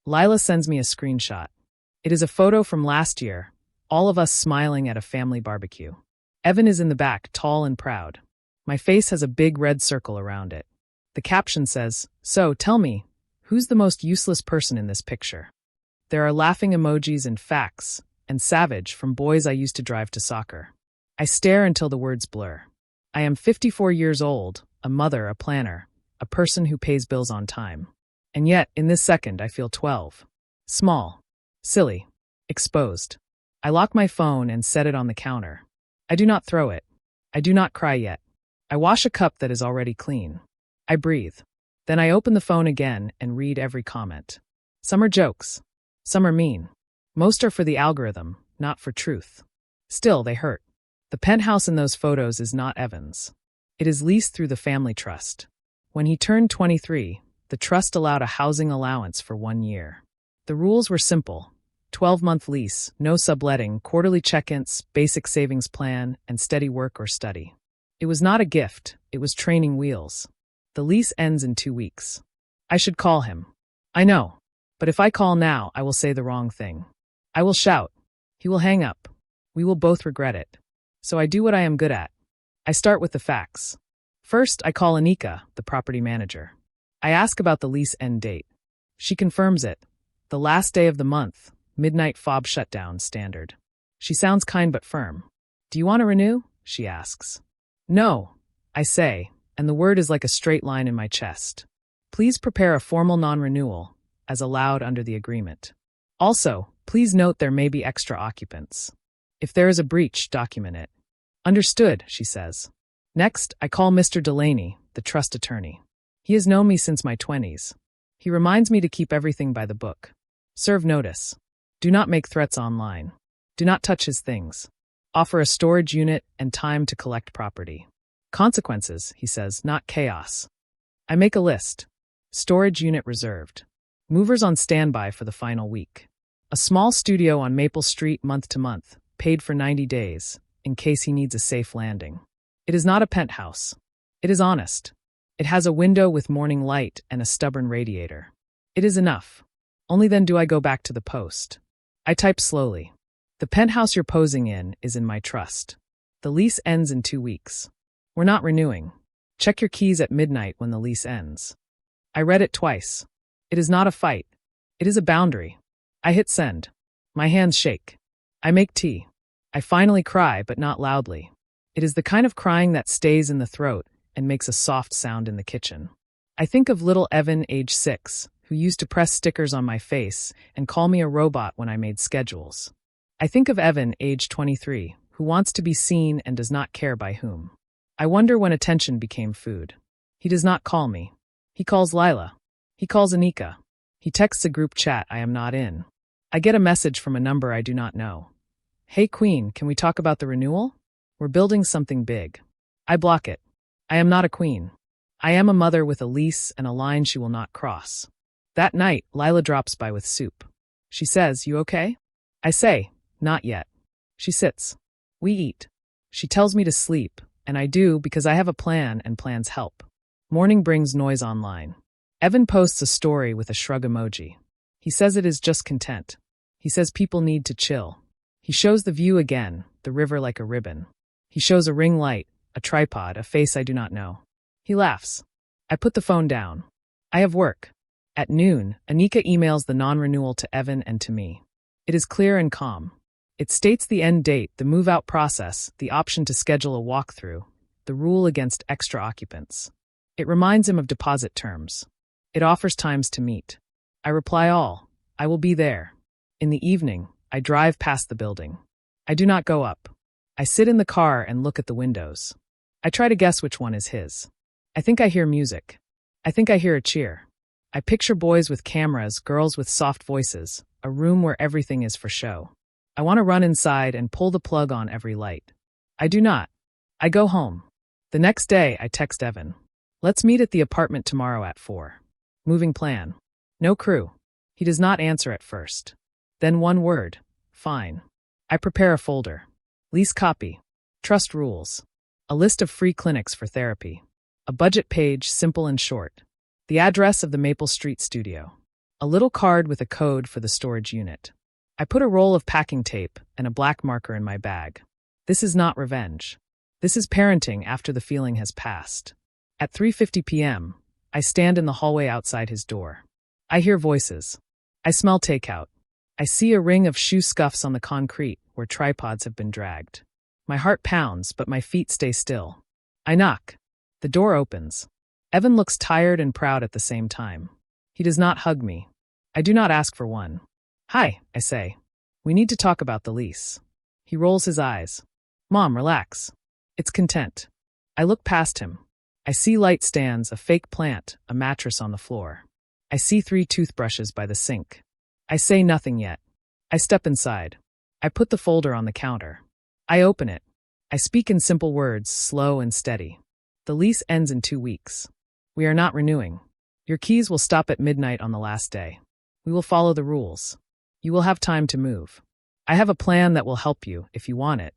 Lila sends me a screenshot. It is a photo from last year, all of us smiling at a family barbecue. Evan is in the back, tall and proud. My face has a big red circle around it. The caption says, "So, tell me, who's the most useless person in this picture?" There are laughing emojis and facts, and savage from boys I used to drive to soccer. I stare until the words blur. I am 54 years old, a mother, a planner, a person who pays bills on time. And yet, in this second, I feel 12. Small. Silly. Exposed. I lock my phone and set it on the counter. I do not throw it. I do not cry yet. I wash a cup that is already clean. I breathe. Then I open the phone again and read every comment. Some are jokes. Some are mean. Most are for the algorithm, not for truth. Still, they hurt. The penthouse in those photos is not Evan's. It is leased through the family trust. When he turned 23, the trust allowed a housing allowance for 1 year. The rules were simple. 12-month lease, no subletting, quarterly check-ins, basic savings plan, and steady work or study. It was not a gift, it was training wheels. The lease ends in 2 weeks. I should call him. I know. But if I call now, I will say the wrong thing. I will shout. He will hang up. We will both regret it. So I do what I am good at. I start with the facts. First, I call Anika, the property manager. I ask about the lease end date. She confirms it. The last day of the month, midnight fob shutdown standard. She sounds kind but firm. Do you want to renew? She asks. No, I say, and the word is like a straight line in my chest. Please prepare a formal non-renewal, as allowed under the agreement. Also, please note there may be extra occupants. If there is a breach, document it. Understood, she says. Next, I call Mr. Delaney, the trust attorney. He has known me since my 20s. He reminds me to keep everything by the book. Serve notice. Do not make threats online. Do not touch his things. Offer a storage unit and time to collect property. Consequences, he says, not chaos. I make a list. Storage unit reserved. Movers on standby for the final week. A small studio on Maple Street month to month, paid for 90 days, in case he needs a safe landing. It is not a penthouse. It is honest. It has a window with morning light and a stubborn radiator. It is enough. Only then do I go back to the post. I type slowly. The penthouse you're posing in is in my trust. The lease ends in 2 weeks. We're not renewing. Check your keys at midnight when the lease ends. I read it twice. It is not a fight. It is a boundary. I hit send. My hands shake. I make tea. I finally cry, but not loudly. It is the kind of crying that stays in the throat and makes a soft sound in the kitchen. I think of little Evan, age 6, who used to press stickers on my face and call me a robot when I made schedules. I think of Evan, age 23, who wants to be seen and does not care by whom. I wonder when attention became food. He does not call me. He calls Lila. He calls Anika. He texts a group chat I am not in. I get a message from a number I do not know. Hey queen, can we talk about the renewal? We're building something big. I block it. I am not a queen. I am a mother with a lease and a line she will not cross. That night, Lila drops by with soup. She says, "You okay?" I say, "Not yet." She sits. We eat. She tells me to sleep, and I do because I have a plan and plans help. Morning brings noise online. Evan posts a story with a shrug emoji. He says it is just content. He says people need to chill. He shows the view again, the river like a ribbon. He shows a ring light, a tripod, a face I do not know. He laughs. I put the phone down. I have work. At noon, Anika emails the non-renewal to Evan and to me. It is clear and calm. It states the end date, the move-out process, the option to schedule a walkthrough, the rule against extra occupants. It reminds him of deposit terms. It offers times to meet. I reply all. I will be there. In the evening, I drive past the building. I do not go up. I sit in the car and look at the windows. I try to guess which one is his. I think I hear music. I think I hear a cheer. I picture boys with cameras, girls with soft voices, a room where everything is for show. I want to run inside and pull the plug on every light. I do not. I go home. The next day, I text Evan. Let's meet at the apartment tomorrow at 4. Moving plan. No crew. He does not answer at first. Then one word. Fine. I prepare a folder. Lease copy. Trust rules. A list of free clinics for therapy. A budget page, simple and short. The address of the Maple Street studio. A little card with a code for the storage unit. I put a roll of packing tape and a black marker in my bag. This is not revenge. This is parenting after the feeling has passed. At 3:50 p.m., I stand in the hallway outside his door. I hear voices. I smell takeout. I see a ring of shoe scuffs on the concrete where tripods have been dragged. My heart pounds, but my feet stay still. I knock. The door opens. Evan looks tired and proud at the same time. He does not hug me. I do not ask for one. "Hi," I say. "We need to talk about the lease." He rolls his eyes. "Mom, relax." It's content. I look past him. I see light stands, a fake plant, a mattress on the floor. I see 3 toothbrushes by the sink. I say nothing yet. I step inside. I put the folder on the counter. I open it. I speak in simple words, slow and steady. The lease ends in 2 weeks. We are not renewing. Your keys will stop at midnight on the last day. We will follow the rules. You will have time to move. I have a plan that will help you if you want it,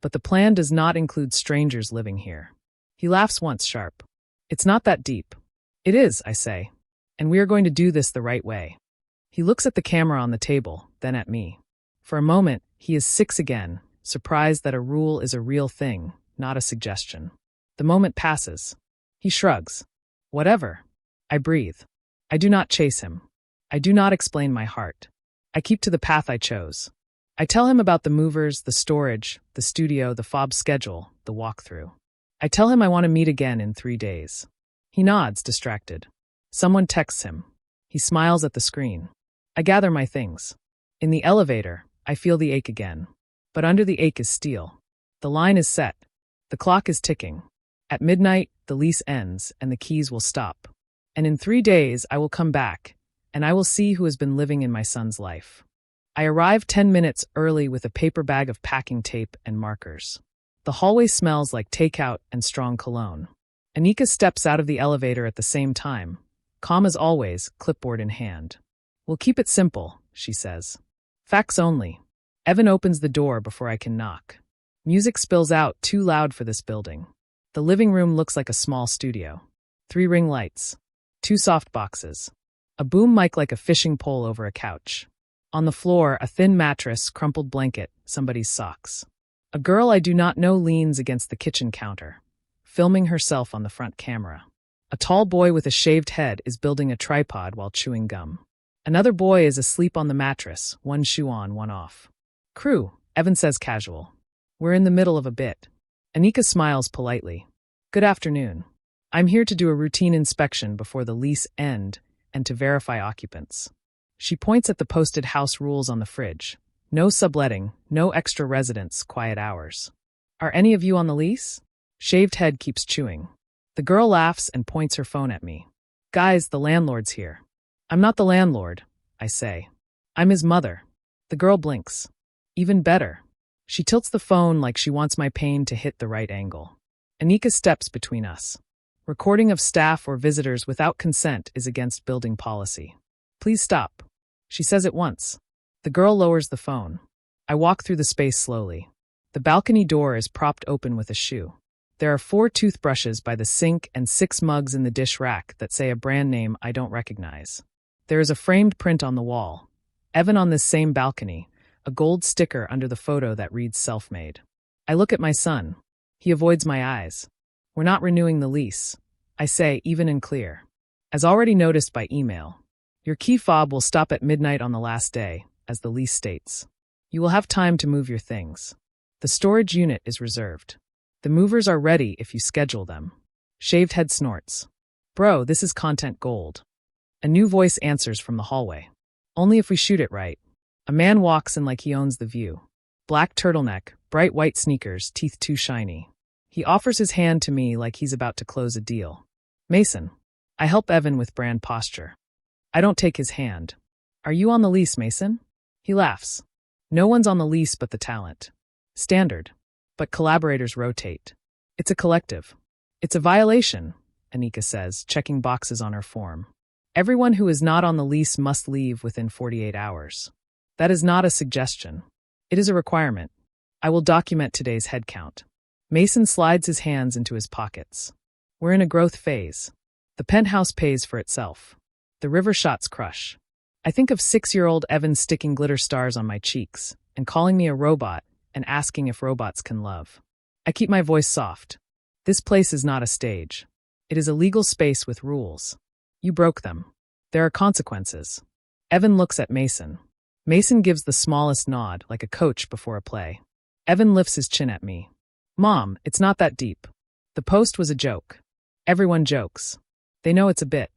but the plan does not include strangers living here. He laughs once sharp. It's not that deep. It is, I say, and we are going to do this the right way. He looks at the camera on the table, then at me. For a moment, he is 6 again, surprised that a rule is a real thing, not a suggestion. The moment passes. He shrugs. Whatever. I breathe. I do not chase him. I do not explain my heart. I keep to the path I chose. I tell him about the movers, the storage, the studio, the fob schedule, the walkthrough. I tell him I want to meet again in 3 days. He nods, distracted. Someone texts him. He smiles at the screen. I gather my things. In the elevator, I feel the ache again. But under the ache is steel. The line is set. The clock is ticking. At midnight, the lease ends and the keys will stop. And in 3 days, I will come back, and I will see who has been living in my son's life. I arrive 10 minutes early with a paper bag of packing tape and markers. The hallway smells like takeout and strong cologne. Anika steps out of the elevator at the same time, calm as always, clipboard in hand. "We'll keep it simple," she says. "Facts only." Evan opens the door before I can knock. Music spills out, too loud for this building. The living room looks like a small studio. 3 ring lights. 2 soft boxes. A boom mic like a fishing pole over a couch. On the floor, a thin mattress, crumpled blanket, somebody's socks. A girl I do not know leans against the kitchen counter, filming herself on the front camera. A tall boy with a shaved head is building a tripod while chewing gum. Another boy is asleep on the mattress, one shoe on, one off. "Crew," Evan says casual. We're in the middle of a bit. Anika smiles politely. "Good afternoon. I'm here to do a routine inspection before the lease end and to verify occupants." She points at the posted house rules on the fridge. No subletting, no extra residents, quiet hours. "Are any of you on the lease?" Shaved head keeps chewing. The girl laughs and points her phone at me. "Guys, the landlord's here." "I'm not the landlord," I say. "I'm his mother." The girl blinks. "Even better." She tilts the phone like she wants my pain to hit the right angle. Anika steps between us. "Recording of staff or visitors without consent is against building policy. Please stop." She says it once. The girl lowers the phone. I walk through the space slowly. The balcony door is propped open with a shoe. There are 4 toothbrushes by the sink and 6 mugs in the dish rack that say a brand name I don't recognize. There is a framed print on the wall. Evan on this same balcony, a gold sticker under the photo that reads self-made. I look at my son. He avoids my eyes. "We're not renewing the lease," I say, even and clear. As already noticed by email. Your key fob will stop at midnight on the last day, as the lease states. You will have time to move your things. The storage unit is reserved. The movers are ready if you schedule them. Shaved head snorts. "Bro, this is content gold." A new voice answers from the hallway. "Only if we shoot it right." A man walks in like he owns the view. Black turtleneck, bright white sneakers, teeth too shiny. He offers his hand to me like he's about to close a deal. "Mason." I help Evan with brand posture. I don't take his hand. "Are you on the lease, Mason?" He laughs. "No one's on the lease but the talent. Standard. But collaborators rotate. It's a collective." "It's a violation," Anika says, checking boxes on her form. "Everyone who is not on the lease must leave within 48 hours. That is not a suggestion. It is a requirement. I will document today's headcount." Mason slides his hands into his pockets. We're in a growth phase. The penthouse pays for itself. The river shots crush. I think of 6-year-old Evan sticking glitter stars on my cheeks and calling me a robot and asking if robots can love. I keep my voice soft. This place is not a stage. It is a legal space with rules. You broke them. There are consequences. Evan looks at Mason. Mason gives the smallest nod, like a coach before a play. Evan lifts his chin at me. Mom, it's not that deep. The post was a joke. Everyone jokes. They know it's a bit.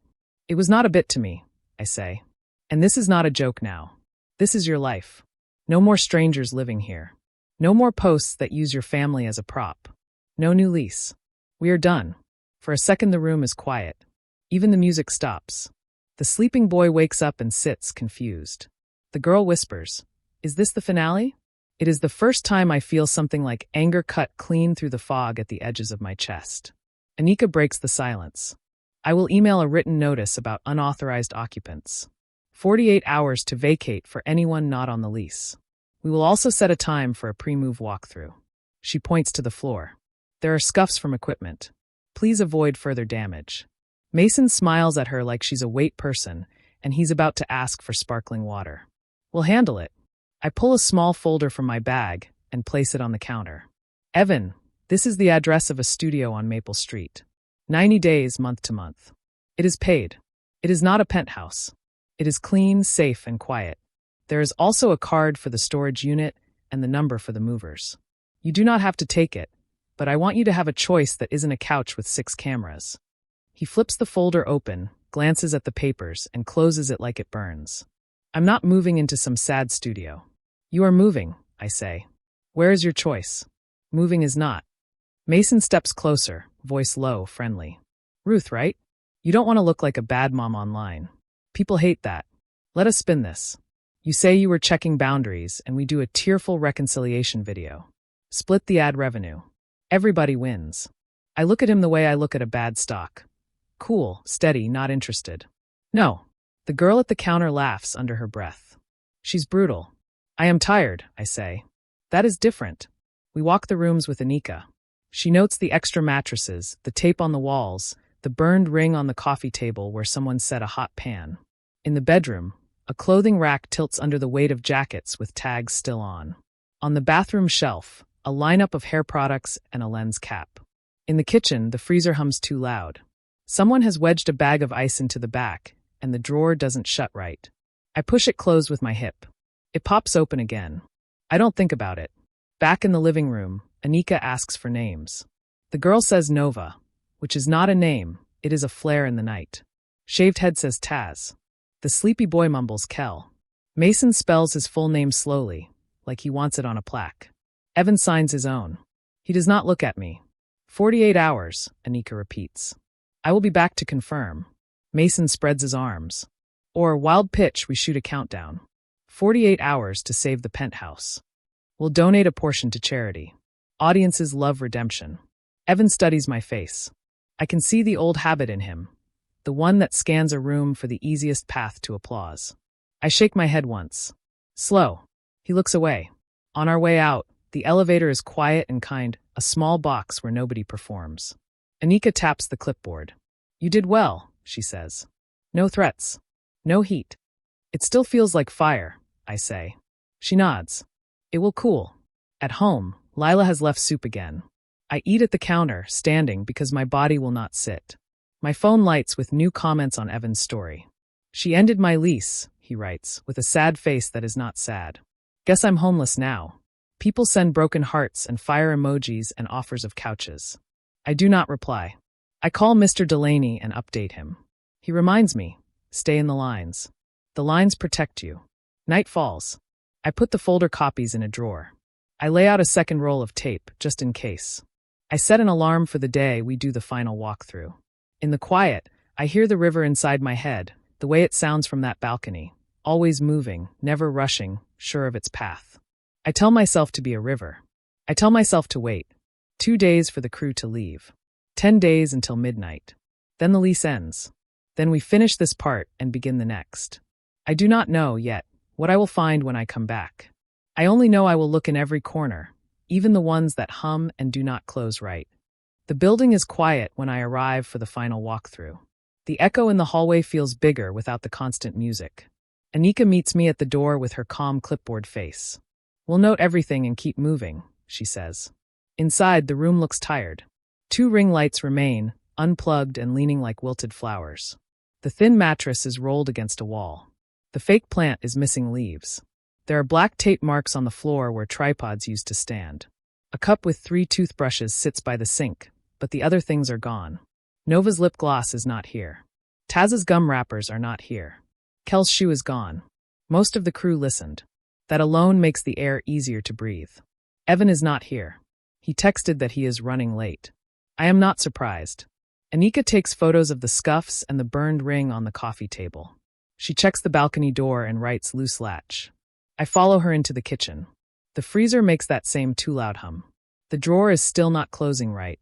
It was not a bit to me, I say. And this is not a joke now. This is your life. No more strangers living here. No more posts that use your family as a prop. No new lease. We are done. For a second the room is quiet. Even the music stops. The sleeping boy wakes up and sits, confused. The girl whispers, "Is this the finale?" It is the first time I feel something like anger cut clean through the fog at the edges of my chest. Anika breaks the silence. I will email a written notice about unauthorized occupants. 48 hours to vacate for anyone not on the lease. We will also set a time for a pre-move walkthrough. She points to the floor. There are scuffs from equipment. Please avoid further damage. Mason smiles at her like she's a wait person, and he's about to ask for sparkling water. We'll handle it. I pull a small folder from my bag and place it on the counter. Evan, this is the address of a studio on Maple Street. 90 days, month to month. It is paid. It is not a penthouse. It is clean, safe, and quiet. There is also a card for the storage unit and the number for the movers. You do not have to take it, but I want you to have a choice that isn't a couch with 6 cameras. He flips the folder open, glances at the papers, and closes it like it burns. I'm not moving into some sad studio. You are moving, I say. Where is your choice? Moving is not. Mason steps closer, voice low, friendly. Ruth, right? You don't want to look like a bad mom online. People hate that. Let us spin this. You say you were checking boundaries, and we do a tearful reconciliation video. Split the ad revenue. Everybody wins. I look at him the way I look at a bad stock. Cool, steady, not interested. No. The girl at the counter laughs under her breath. She's brutal. I am tired, I say. That is different. We walk the rooms with Anika. She notes the extra mattresses, the tape on the walls, the burned ring on the coffee table where someone set a hot pan. In the bedroom, a clothing rack tilts under the weight of jackets with tags still on. On the bathroom shelf, a lineup of hair products and a lens cap. In the kitchen, the freezer hums too loud. Someone has wedged a bag of ice into the back, and the drawer doesn't shut right. I push it closed with my hip. It pops open again. I don't think about it. Back in the living room, Anika asks for names. The girl says Nova, which is not a name, it is a flare in the night. Shaved head says Taz. The sleepy boy mumbles Kel. Mason spells his full name slowly, like he wants it on a plaque. Evan signs his own. He does not look at me. 48 hours, Anika repeats. I will be back to confirm. Mason spreads his arms. Or, wild pitch, we shoot a countdown. 48 hours to save the penthouse. We'll donate a portion to charity. Audiences love redemption. Evan studies my face. I can see the old habit in him, the one that scans a room for the easiest path to applause. I shake my head once. Slow. He looks away. On our way out, the elevator is quiet and kind, a small box where nobody performs. Anika taps the clipboard. You did well, she says. No threats. No heat. It still feels like fire, I say. She nods. It will cool. At home, Lila has left soup again. I eat at the counter, standing, because my body will not sit. My phone lights with new comments on Evan's story. She ended my lease, he writes, with a sad face that is not sad. Guess I'm homeless now. People send broken hearts and fire emojis and offers of couches. I do not reply. I call Mr. Delaney and update him. He reminds me, stay in the lines. The lines protect you. Night falls. I put the folder copies in a drawer. I lay out a second roll of tape, just in case. I set an alarm for the day we do the final walkthrough. In the quiet, I hear the river inside my head, the way it sounds from that balcony, always moving, never rushing, sure of its path. I tell myself to be a river. I tell myself to wait. 2 days for the crew to leave. 10 days until midnight. Then the lease ends. Then we finish this part and begin the next. I do not know, yet, what I will find when I come back. I only know I will look in every corner, even the ones that hum and do not close right. The building is quiet when I arrive for the final walkthrough. The echo in the hallway feels bigger without the constant music. Anika meets me at the door with her calm clipboard face. We'll note everything and keep moving, she says. Inside, the room looks tired. 2 ring lights remain, unplugged and leaning like wilted flowers. The thin mattress is rolled against a wall. The fake plant is missing leaves. There are black tape marks on the floor where tripods used to stand. A cup with 3 toothbrushes sits by the sink, but the other things are gone. Nova's lip gloss is not here. Taz's gum wrappers are not here. Kel's shoe is gone. Most of the crew listened. That alone makes the air easier to breathe. Evan is not here. He texted that he is running late. I am not surprised. Anika takes photos of the scuffs and the burned ring on the coffee table. She checks the balcony door and writes loose latch. I follow her into the kitchen. The freezer makes that same too loud hum. The drawer is still not closing right.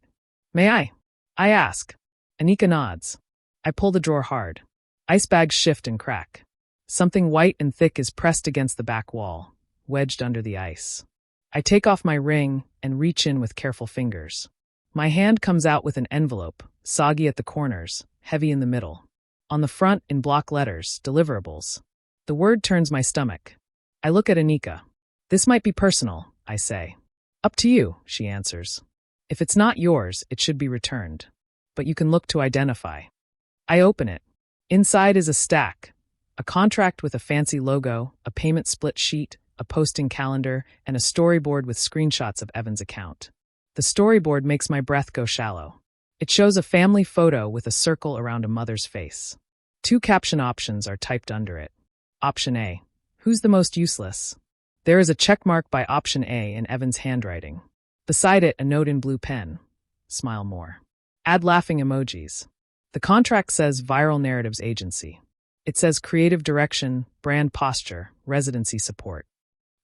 May I? I ask. Anika nods. I pull the drawer hard. Ice bags shift and crack. Something white and thick is pressed against the back wall, wedged under the ice. I take off my ring and reach in with careful fingers. My hand comes out with an envelope, soggy at the corners, heavy in the middle. On the front, in block letters, deliverables. The word turns my stomach. I look at Anika. This might be personal, I say. Up to you, she answers. If it's not yours, it should be returned. But you can look to identify. I open it. Inside is a stack. A contract with a fancy logo, a payment split sheet, a posting calendar, and a storyboard with screenshots of Evan's account. The storyboard makes my breath go shallow. It shows a family photo with a circle around a mother's face. 2 caption options are typed under it. Option A. Who's the most useless? There is a checkmark by Option A in Evan's handwriting. Beside it, a note in blue pen. Smile more. Add laughing emojis. The contract says Viral Narratives Agency. It says creative direction, brand posture, residency support.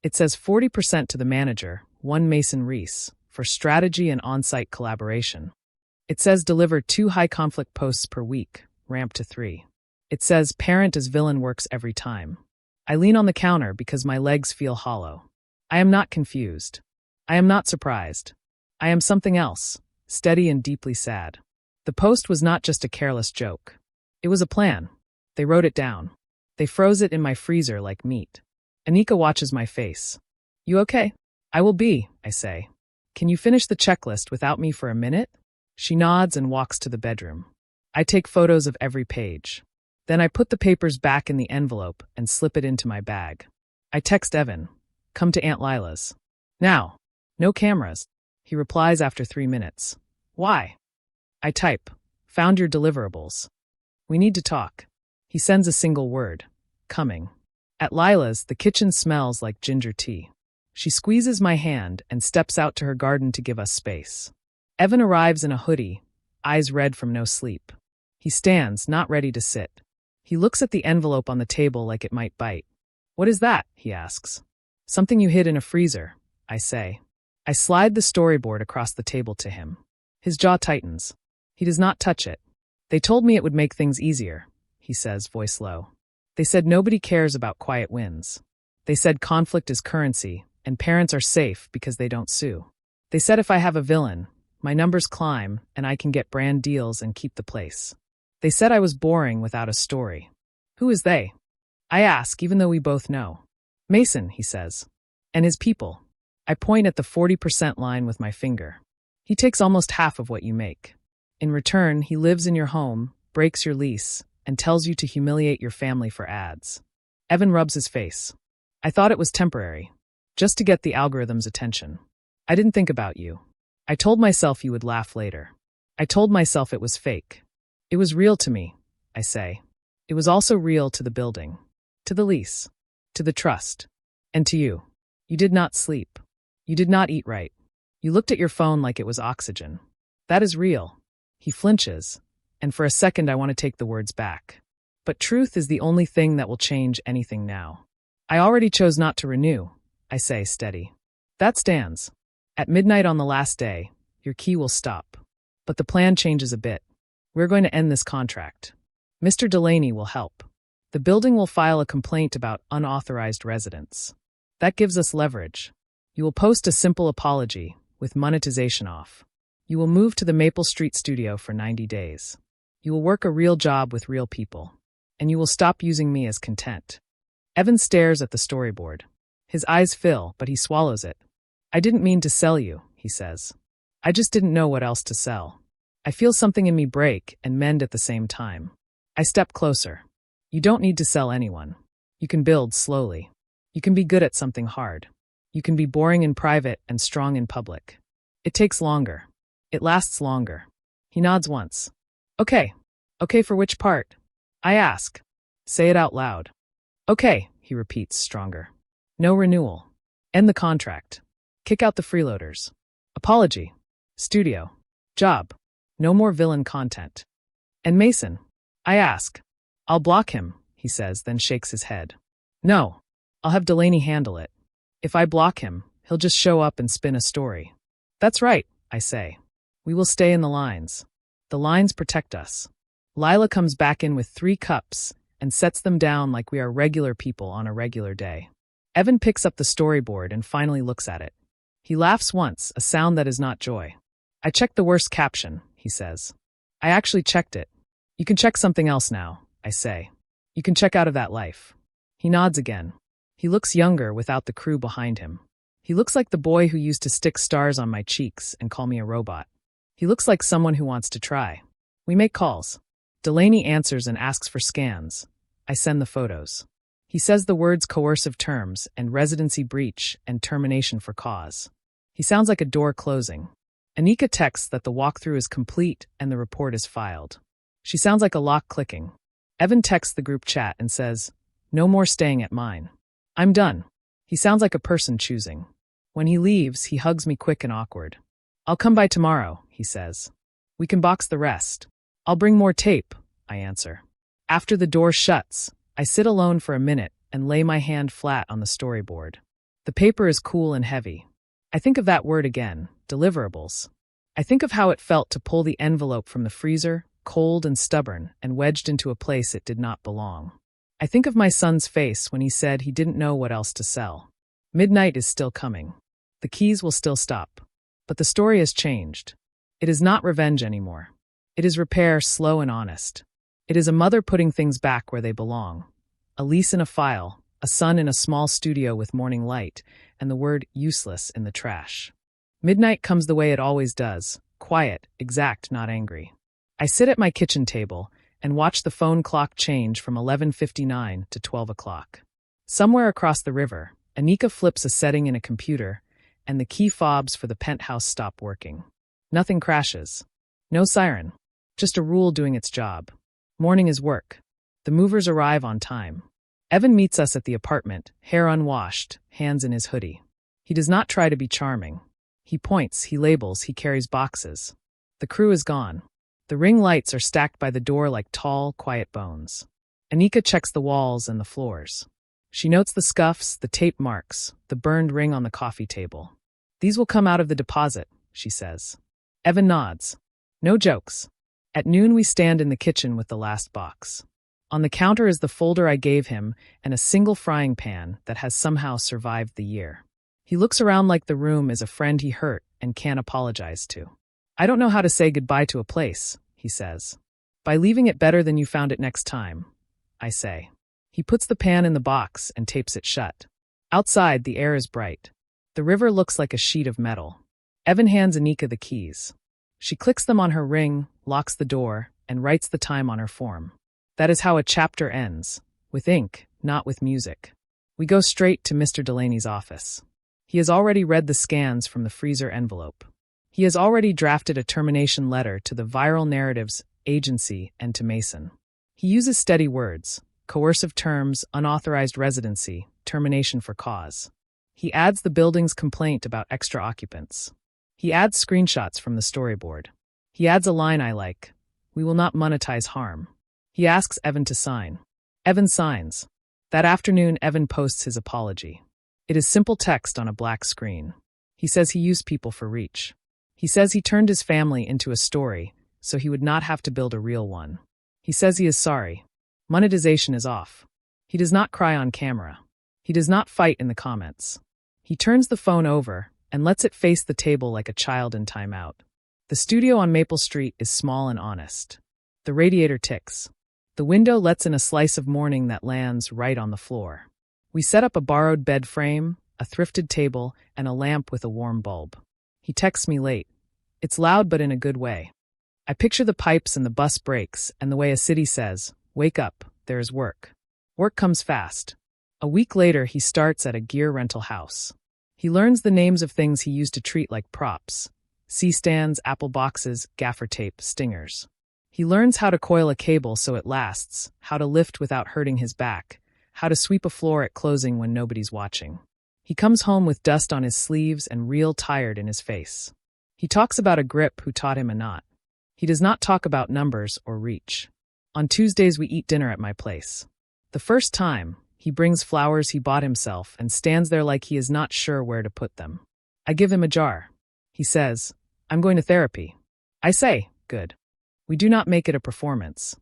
It says 40% to the manager, one Mason Reese, for strategy and on-site collaboration. It says deliver 2 high-conflict posts per week, ramp to 3. It says parent as villain works every time. I lean on the counter because my legs feel hollow. I am not confused. I am not surprised. I am something else, steady and deeply sad. The post was not just a careless joke. It was a plan. They wrote it down. They froze it in my freezer like meat. Anika watches my face. You okay? I will be, I say. Can you finish the checklist without me for a minute? She nods and walks to the bedroom. I take photos of every page. Then I put the papers back in the envelope and slip it into my bag. I text Evan. Come to Aunt Lila's. Now. No cameras. He replies after 3 minutes. Why? I type. Found your deliverables. We need to talk. He sends a single word. Coming. At Lila's, the kitchen smells like ginger tea. She squeezes my hand and steps out to her garden to give us space. Evan arrives in a hoodie, eyes red from no sleep. He stands, not ready to sit. He looks at the envelope on the table like it might bite. What is that? He asks. Something you hid in a freezer, I say. I slide the storyboard across the table to him. His jaw tightens. He does not touch it. They told me it would make things easier, he says, voice low. They said nobody cares about quiet wins. They said conflict is currency, and parents are safe because they don't sue. They said if I have a villain, my numbers climb, and I can get brand deals and keep the place. They said I was boring without a story. Who is they? I ask, even though we both know. Mason, he says. And his people. I point at the 40% line with my finger. He takes almost half of what you make. In return, he lives in your home, breaks your lease, and tells you to humiliate your family for ads. Evan rubs his face. I thought it was temporary. Just to get the algorithm's attention. I didn't think about you. I told myself you would laugh later. I told myself it was fake. It was real to me, I say. It was also real to the building, to the lease, to the trust, and to you. You did not sleep. You did not eat right. You looked at your phone like it was oxygen. That is real. He flinches, and for a second I want to take the words back. But truth is the only thing that will change anything now. I already chose not to renew, I say, steady. That stands. At midnight on the last day, your key will stop. But the plan changes a bit. We're going to end this contract. Mr. Delaney will help. The building will file a complaint about unauthorized residents. That gives us leverage. You will post a simple apology, with monetization off. You will move to the Maple Street studio for 90 days. You will work a real job with real people. And you will stop using me as content. Evan stares at the storyboard. His eyes fill, but he swallows it. I didn't mean to sell you, he says. I just didn't know what else to sell. I feel something in me break and mend at the same time. I step closer. You don't need to sell anyone. You can build slowly. You can be good at something hard. You can be boring in private and strong in public. It takes longer. It lasts longer. He nods once. Okay. Okay for which part? I ask. Say it out loud. Okay, he repeats, stronger. No renewal. End the contract. Kick out the freeloaders. Apology. Studio. Job. No more villain content. And Mason? I ask. I'll block him, he says, then shakes his head. No. I'll have Delaney handle it. If I block him, he'll just show up and spin a story. That's right, I say. We will stay in the lines. The lines protect us. Lila comes back in with 3 cups and sets them down like we are regular people on a regular day. Evan picks up the storyboard and finally looks at it. He laughs once, a sound that is not joy. I checked the worst caption, he says. I actually checked it. You can check something else now, I say. You can check out of that life. He nods again. He looks younger without the crew behind him. He looks like the boy who used to stick stars on my cheeks and call me a robot. He looks like someone who wants to try. We make calls. Delaney answers and asks for scans. I send the photos. He says the words coercive terms and residency breach and termination for cause. He sounds like a door closing. Anika texts that the walkthrough is complete and the report is filed. She sounds like a lock clicking. Evan texts the group chat and says, no more staying at mine. I'm done. He sounds like a person choosing. When he leaves, he hugs me quick and awkward. I'll come by tomorrow, he says. We can box the rest. I'll bring more tape, I answer. After the door shuts, I sit alone for a minute and lay my hand flat on the storyboard. The paper is cool and heavy. I think of that word again, deliverables. I think of how it felt to pull the envelope from the freezer, cold and stubborn, and wedged into a place it did not belong. I think of my son's face when he said he didn't know what else to sell. Midnight is still coming. The keys will still stop. But the story has changed. It is not revenge anymore. It is repair, slow and honest. It is a mother putting things back where they belong. A lease in a file, a son in a small studio with morning light, and the word useless in the trash. Midnight comes the way it always does, quiet, exact, not angry. I sit at my kitchen table and watch the phone clock change from 11:59 to 12 o'clock. Somewhere across the river, Anika flips a setting in a computer, and the key fobs for the penthouse stop working. Nothing crashes. No siren. Just a rule doing its job. Morning is work. The movers arrive on time. Evan meets us at the apartment, hair unwashed, hands in his hoodie. He does not try to be charming. He points, he labels, he carries boxes. The crew is gone. The ring lights are stacked by the door like tall, quiet bones. Anika checks the walls and the floors. She notes the scuffs, the tape marks, the burned ring on the coffee table. These will come out of the deposit, she says. Evan nods. No jokes. At noon we stand in the kitchen with the last box. On the counter is the folder I gave him and a single frying pan that has somehow survived the year. He looks around like the room is a friend he hurt and can't apologize to. I don't know how to say goodbye to a place, he says. By leaving it better than you found it next time, I say. He puts the pan in the box and tapes it shut. Outside, the air is bright. The river looks like a sheet of metal. Evan hands Anika the keys. She clicks them on her ring, locks the door, and writes the time on her form. That is how a chapter ends, with ink, not with music. We go straight to Mr. Delaney's office. He has already read the scans from the freezer envelope. He has already drafted a termination letter to the Viral Narratives agency and to Mason. He uses steady words, coercive terms, unauthorized residency, termination for cause. He adds the building's complaint about extra occupants. He adds screenshots from the storyboard. He adds a line I like. We will not monetize harm. He asks Evan to sign. Evan signs. That afternoon, Evan posts his apology. It is simple text on a black screen. He says he used people for reach. He says he turned his family into a story so he would not have to build a real one. He says he is sorry. Monetization is off. He does not cry on camera. He does not fight in the comments. He turns the phone over and lets it face the table like a child in timeout. The studio on Maple Street is small and honest. The radiator ticks. The window lets in a slice of morning that lands right on the floor. We set up a borrowed bed frame, a thrifted table, and a lamp with a warm bulb. He texts me late. It's loud but in a good way. I picture the pipes and the bus brakes and the way a city says, "Wake up, there is work." Work comes fast. A week later, he starts at a gear rental house. He learns the names of things he used to treat like props: C-stands, apple boxes, gaffer tape, stingers. He learns how to coil a cable so it lasts, how to lift without hurting his back, how to sweep a floor at closing when nobody's watching. He comes home with dust on his sleeves and real tired in his face. He talks about a grip who taught him a knot. He does not talk about numbers or reach. On Tuesdays we eat dinner at my place. The first time, he brings flowers he bought himself and stands there like he is not sure where to put them. I give him a jar. He says, "I'm going to therapy." I say, "Good." We do not make it a performance.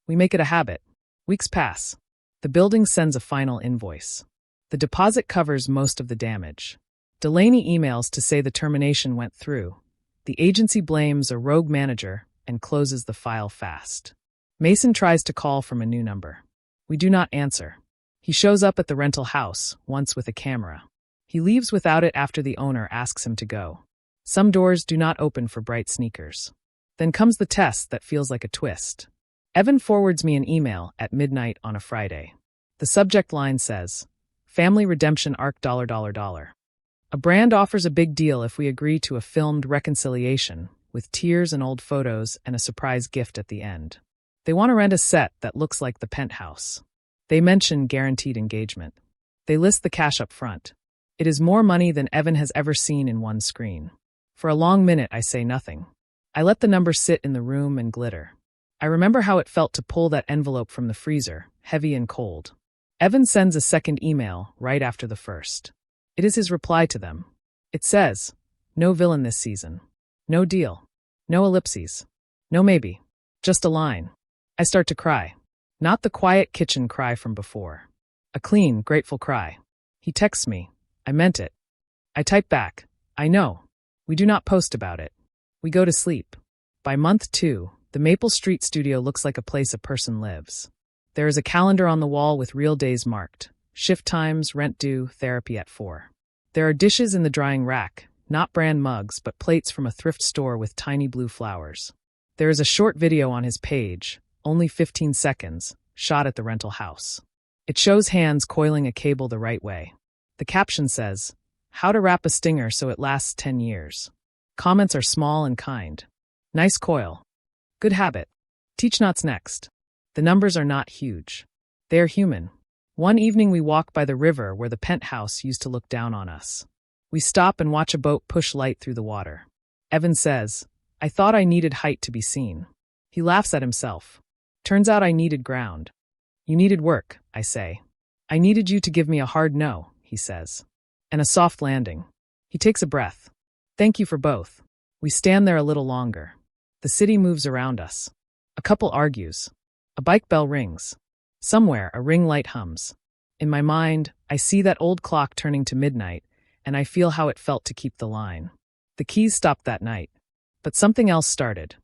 We make it a habit. Weeks pass. The building sends a final invoice. The deposit covers most of the damage. Delaney emails to say the termination went through. The agency blames a rogue manager and closes the file fast. Mason tries to call from a new number. We do not answer. He shows up at the rental house, once with a camera. He leaves without it after the owner asks him to go. Some doors do not open for bright sneakers. Then comes the test that feels like a twist. Evan forwards me an email at midnight on a Friday. The subject line says, "Family Redemption Arc $." A brand offers a big deal if we agree to a filmed reconciliation, with tears and old photos and a surprise gift at the end. They want to rent a set that looks like the penthouse. They mention guaranteed engagement. They list the cash up front. It is more money than Evan has ever seen in one screen. For a long minute, I say nothing. I let the number sit in the room and glitter. I remember how it felt to pull that envelope from the freezer, heavy and cold. Evan sends a second email right after the first. It is his reply to them. It says, "No villain this season. No deal. No ellipses. No maybe. Just a line." I start to cry. Not the quiet kitchen cry from before. A clean, grateful cry. He texts me, "I meant it." I type back, "I know. We do not post about it." We go to sleep. By month 2, the Maple Street studio looks like a place a person lives. There is a calendar on the wall with real days marked. Shift times, rent due, therapy at 4. There are dishes in the drying rack, not brand mugs, but plates from a thrift store with tiny blue flowers. There is a short video on his page, only 15 seconds, shot at the rental house. It shows hands coiling a cable the right way. The caption says, "How to wrap a stinger so it lasts 10 years. Comments are small and kind. Nice coil. Good habit. Teach knots next. The numbers are not huge. They are human. One evening we walk by the river where the penthouse used to look down on us. We stop and watch a boat push light through the water. Evan says, "I thought I needed height to be seen." He laughs at himself. Turns out I needed ground. "You needed work," I say. "I needed you to give me a hard no," he says. And a soft landing. He takes a breath. "Thank you for both." We stand there a little longer. The city moves around us. A couple argues. A bike bell rings. Somewhere, a ring light hums. In my mind, I see that old clock turning to midnight, and I feel how it felt to keep the line. The keys stopped that night. But something else started.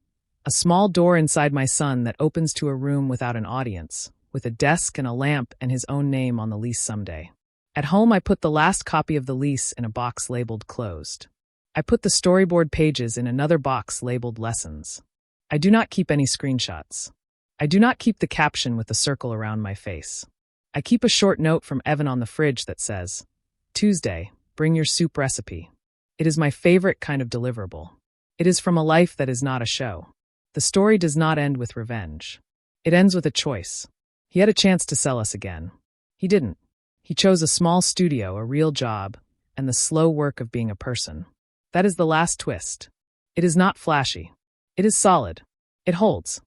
A small door inside my son that opens to a room without an audience, with a desk and a lamp and his own name on the lease someday. At home, I put the last copy of the lease in a box labeled closed. I put the storyboard pages in another box labeled lessons. I do not keep any screenshots. I do not keep the caption with the circle around my face. I keep a short note from Evan on the fridge that says, "Tuesday, bring your soup recipe." It is my favorite kind of deliverable. It is from a life that is not a show. The story does not end with revenge. It ends with a choice. He had a chance to sell us again. He didn't. He chose a small studio, a real job, and the slow work of being a person. That is the last twist. It is not flashy. It is solid. It holds.